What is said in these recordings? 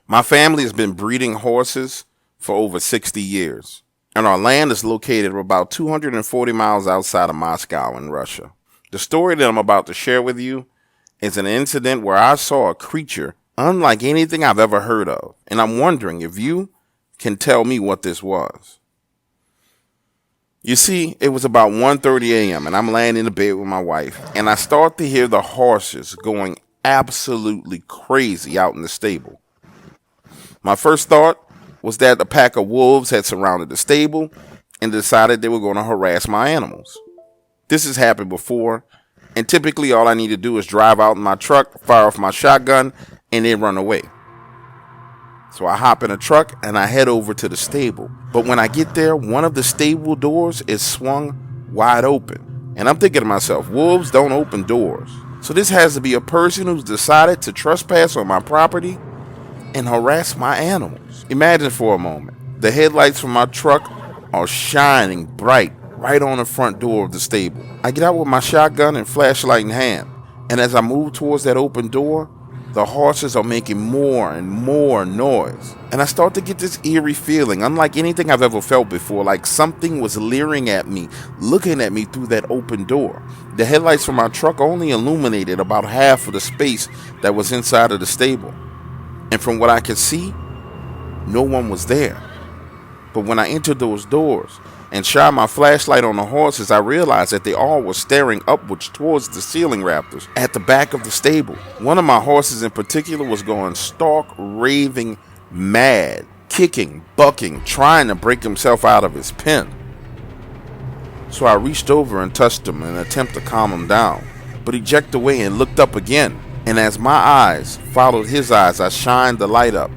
My family has been breeding horses for over 60 years, and our land is located about 240 miles outside of Moscow in Russia. The story that I'm about to share with you is an incident where I saw a creature unlike anything I've ever heard of, and I'm wondering if you can tell me what this was. You see, it was about 1:30 a.m. and I'm laying in the bed with my wife, and I start to hear the horses going absolutely crazy out in the stable. My first thought was that a pack of wolves had surrounded the stable and decided they were going to harass my animals. This has happened before, and typically all I need to do is drive out in my truck, fire off my shotgun, and then run away. So I hop in a truck and I head over to the stable. But when I get there, one of the stable doors is swung wide open. And I'm thinking to myself, wolves don't open doors. So this has to be a person who's decided to trespass on my property and harass my animals. Imagine for a moment, the headlights from my truck are shining bright right on the front door of the stable. I get out with my shotgun and flashlight in hand, and as I move towards that open door, the horses are making more and more noise. And I start to get this eerie feeling, unlike anything I've ever felt before, like something was leering at me, looking at me through that open door. The headlights from my truck only illuminated about half of the space that was inside of the stable. And from what I could see, no one was there. But when I entered those doors and shined my flashlight on the horses, I realized that they all were staring upwards towards the ceiling rafters at the back of the stable. One of my horses in particular was going stark, raving mad, kicking, bucking, trying to break himself out of his pen. So I reached over and touched him in an attempt to calm him down, but he jerked away and looked up again. And as my eyes followed his eyes, I shined the light up.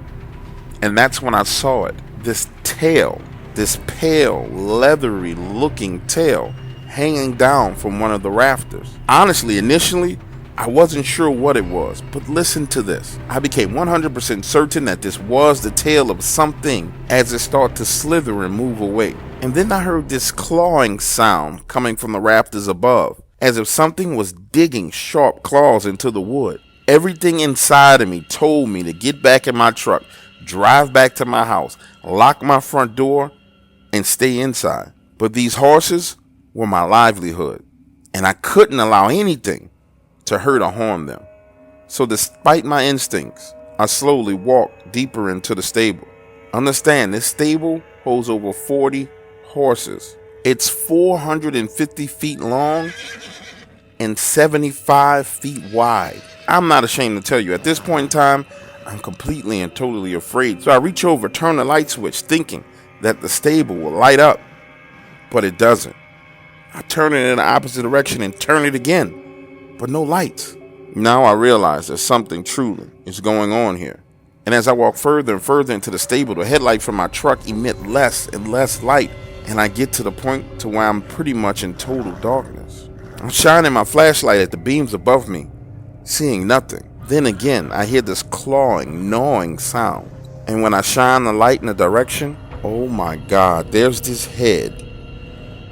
And that's when I saw it. This tail, this pale, leathery looking tail hanging down from one of the rafters. Honestly, initially, I wasn't sure what it was, but listen to this. I became 100% certain that this was the tail of something as it started to slither and move away. And then I heard this clawing sound coming from the rafters above, as if something was digging sharp claws into the wood. Everything inside of me told me to get back in my truck, drive back to my house, lock my front door, and stay inside. But these horses were my livelihood, and I couldn't allow anything to hurt or harm them. So despite my instincts, I slowly walked deeper into the stable. Understand, this stable holds over 40 horses. It's 450 feet long and 75 feet wide. I'm not ashamed to tell you, at this point in time, I'm completely and totally afraid. So I reach over, turn the light switch, thinking that the stable will light up, but it doesn't. I turn it in the opposite direction and turn it again, but no lights. Now I realize that something truly is going on here. And as I walk further and further into the stable, the headlight from my truck emit less and less light, and I get to the point to where I'm pretty much in total darkness. I'm shining my flashlight at the beams above me, seeing nothing. Then again, I hear this clawing, gnawing sound. And when I shine the light in the direction, oh my God, there's this head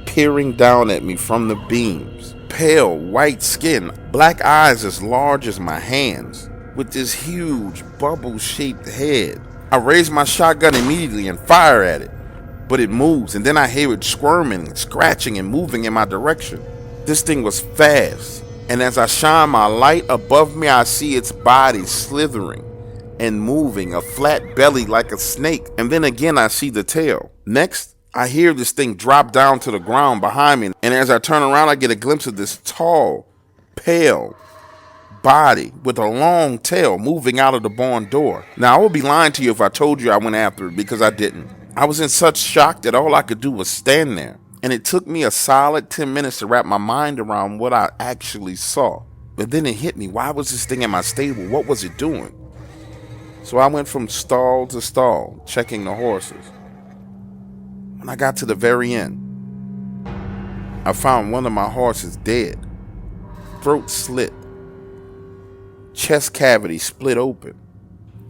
peering down at me from the beams. Pale, white skin, black eyes as large as my hands, with this huge, bubble-shaped head. I raise my shotgun immediately and fire at it, but it moves, and then I hear it squirming, scratching, and moving in my direction. This thing was fast, and as I shine my light above me, I see its body slithering and moving, a flat belly like a snake, and then again I see the tail. Next, I hear this thing drop down to the ground behind me, and as I turn around, I get a glimpse of this tall, pale body with a long tail moving out of the barn door. Now, I would be lying to you if I told you I went after it, because I didn't. I was in such shock that all I could do was stand there, and it took me a solid 10 minutes to wrap my mind around what I actually saw. But then it hit me. Why was this thing in my stable? What was it doing? So I went from stall to stall, checking the horses. When I got to the very end, I found one of my horses dead, throat slit, chest cavity split open,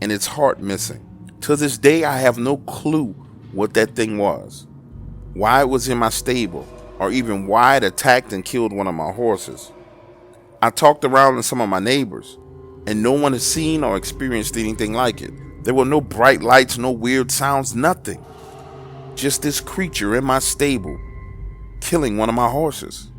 and its heart missing. To this day, I have no clue what that thing was, why it was in my stable, or even why it attacked and killed one of my horses. I talked around to some of my neighbors, and no one has seen or experienced anything like it. There were no bright lights, no weird sounds, nothing. Just this creature in my stable, killing one of my horses.